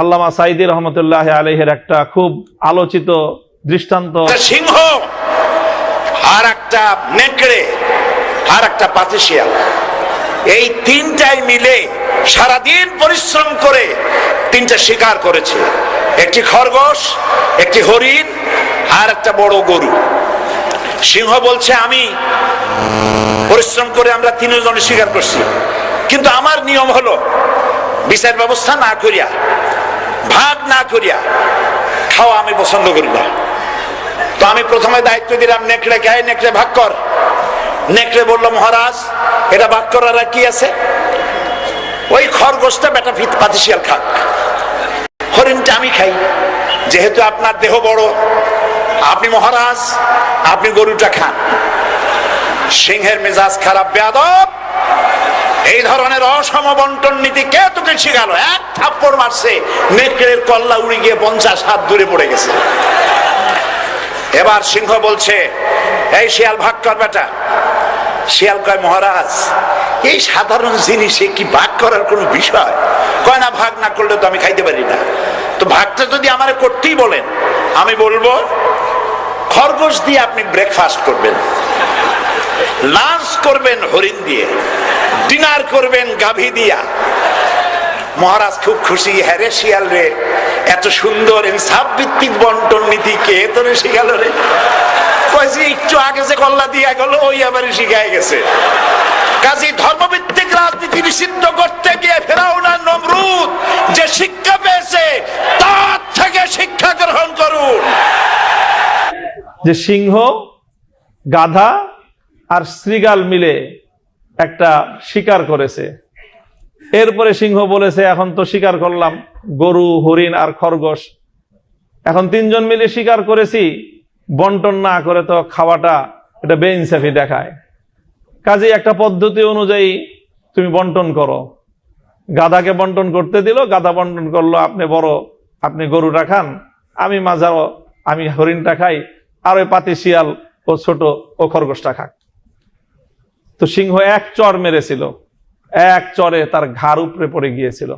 আল্লামা সাঈদী রহমতুল্লাহ আলাইহির একটা খুব আলোচিত দৃষ্টান্ত, সিংহ আর একটা নেকড়ে আর একটা পাতিশিয়াল, এই তিনটাই মিলে সারাদিন পরিশ্রম করে তিনটা শিকার করেছে। একটি খরগোশ, একটি হরিণ আর একটা বড় গরু। সিংহ বলছে আমি পরিশ্রম করে আমরা তিনজনে শিকার করছি, কিন্তু আমার নিয়ম হলো বিচার ব্যবস্থা না করিয়া, ভাগ না করিয়া খাওয়া আমি পছন্দ করি না। তো আমি প্রথমে দায়িত্ব দিলাম নেকড়েকে, নেকড়ে ভাগ কর। নেকড়ে বলল মহারাজ এটা ভাগ করার কি আছে, ওই খরগোশটা বেটা পাতিশিয়াল খাক, হরিণটা আমি খাই, যেহেতু আপনার দেহ বড়, আপনি মহারাজ আপনি গরুটা খান। সিংহের মেজাজ খারাপ, বেয়াদব, এই ধরনের অসম বন্টন নীতি কে তোকে শিখালো? এক থাপ্পড় মারছে, নেকড়ের কল্লা উড়ে গিয়ে 50 হাত দূরে পড়ে গেছে। এবার সিংহ বলছে এই শিয়াল ভাগ কর বেটা। শিয়াল কয় মহারাজ এই সাধারণ জিনিসে কি ভাগ করার কোনো বিষয়? কয় না, ভাগ না করলে তো আমি খাইতে পারি না। তো ভাগটা যদি আমারে করতেই বলেন, আমি বলবো খরগোশ দিয়ে আপনি ব্রেকফাস্ট করবেন, লাঞ্চ করবেন হরিণ দিয়ে, ডিনার করবেন গাভী দিয়া। মহারাজ খুব খুশি, হ্যাঁ রে শিয়াল রে, এত সুন্দর ইনসাফ ভিত্তিক বন্টন নীতি কে তোরে শিখালো রে? কয়েছে একটু আগে যে কল্লা দিয়া গেল ওই আবার শিখায় গেছে। কাজী ধর্মভিত্তিক রাজনীতি নিষিদ্ধ করতে গিয়ে ফেরাউন আর নমরুদ যে শিক্ষা পেয়েছে তার থেকে শিক্ষা গ্রহণ করুন। যে সিংহ, গাধা আর শৃগাল মিলে একটা শিকার করেছে। এরপরে সিংহ বলেছে এখন তো শিকার করলাম গরু, হরিণ আর খরগোশ, এখন তিনজন মিলে শিকার করেছি, বন্টন না করে তো খাওয়াটা এটা বেইনসাফি দেখায়। কাজে একটা পদ্ধতি অনুযায়ী তুমি বন্টন করো। গাধাকে বন্টন করতে দিল, গাধা বন্টন করলো আপনি বড়, আপনি গরুটা খান, আমি মাঝারো, আমি হরিণটা খাই, আর ওই পাতিশিয়াল ও ছোট ও খরগোশটা খাক। তো সিংহ এক চর মেরেছিল, এক চরে তার ঘাড় উপরে পড়ে গিয়েছিল।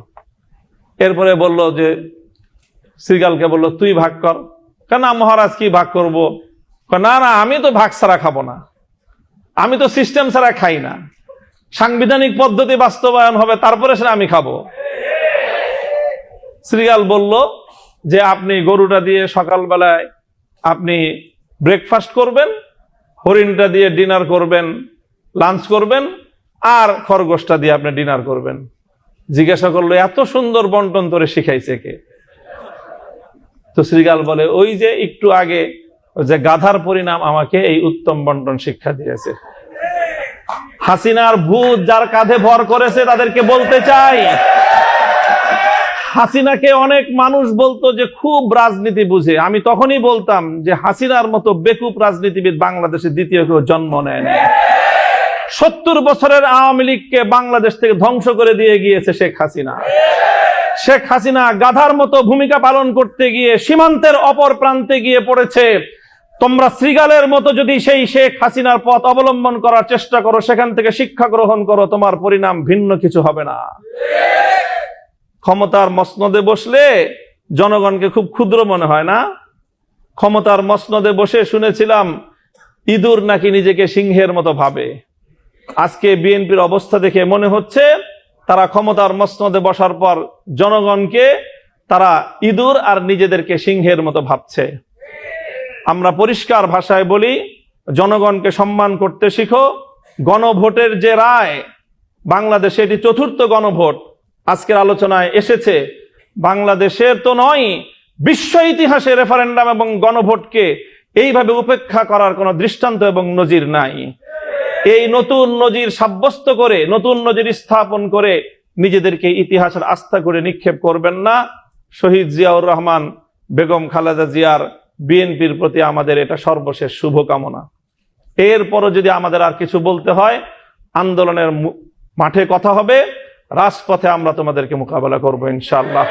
এরপরে বলল যে শৃগালকে বলল তুই ভাগ কর। কেন মহারাজ কি ভাগ করব? না না, আমি তো ভাগ ছাড়া খাবো না, আমি তো সিস্টেম ছাড়া খাই না, সাংবিধানিক পদ্ধতি বাস্তবায়ন হবে তারপরে সেটা আমি খাবো। শৃগাল বলল যে আপনি গরুটা দিয়ে সকালবেলায় আপনি ব্রেকফাস্ট করবেন, হরিণটা দিয়ে ডিনার করবেন, লাঞ্চ করবেন, আর খরগোশটা দিয়ে আপনি ডিনার করবেন। জিজ্ঞাসা করলো এত সুন্দর বন্টন তোরে শিখাইছে কে? তো শৃগাল বলে ওই যে একটু আগে যে গাধার পরিণাম আমাকে এই উত্তম বন্টন শিক্ষা দিয়েছে। হাসিনার ভূত যার কাঁধে ভর করেছে তাদেরকে বলতে চাই, হাসিনাকে অনেক মানুষ বলতো যে খুব রাজনীতি বুঝে। আমি তখনই বলতাম যে হাসিনার মতো বেকুব রাজনীতিবিদ বাংলাদেশে দ্বিতীয় কেউ জন্ম নেয়নি। 70 বছরের আওয়ামী লীগকে বাংলাদেশ থেকে ধ্বংস করে দিয়ে গিয়েছে শেখ হাসিনা। শেখ হাসিনা গাধার মতো ভূমিকা পালন করতে গিয়ে সীমান্তের অপর প্রান্তে গিয়ে পড়েছে। তোমরা শৃগালের মতো যদি সেই শেখ হাসিনার পথ অবলম্বন করার চেষ্টা করো, সেখান থেকে শিক্ষা গ্রহণ করো, তোমার পরিণাম ভিন্ন কিছু হবে না। ক্ষমতার মসনদে বসলে জনগণকে খুব ক্ষুদ্র মনে হয় না? ক্ষমতার মসনদে বসে শুনেছিলাম ইঁদুর নাকি নিজেকে সিংহের মতো ভাবে। আজকে বিএনপির অবস্থা দেখে মনে হচ্ছে তারা ক্ষমতার মসনদে বসার পর জনগণকে তারা ইঁদুর আর নিজেদেরকে সিংহের মতো ভাবছে। আমরা পরিষ্কার ভাষায় বলি, জনগণকে সম্মান করতে শিখো। গণভোটের যে রায়, বাংলাদেশে এটি ৪র্থ গণভোট আজকের আলোচনায় এসেছে। বাংলাদেশের তো নয়, বিশ্ব ইতিহাসে রেফারেন্ডাম এবং গণভোটকে এইভাবে উপেক্ষা করার কোনো দৃষ্টান্ত এবং নজির নাই। এই নতুন নজির সাব্যস্ত করে, নতুন নজির স্থাপন করে নিজেদেরকে ইতিহাসের আস্থা করে নিক্ষেপ করবেন না। শহীদ জিয়াউর রহমান, বেগম খালেদা জিয়ার, বিএনপির প্রতি আমাদের এটা সর্বশেষ শুভকামনা। এরপরও যদি আমাদের আর কিছু বলতে হয়, আন্দোলনের মাঠে কথা হবে, রাজপথে আমরা তোমাদেরকে মোকাবেলা করবো ইনশাআল্লাহ।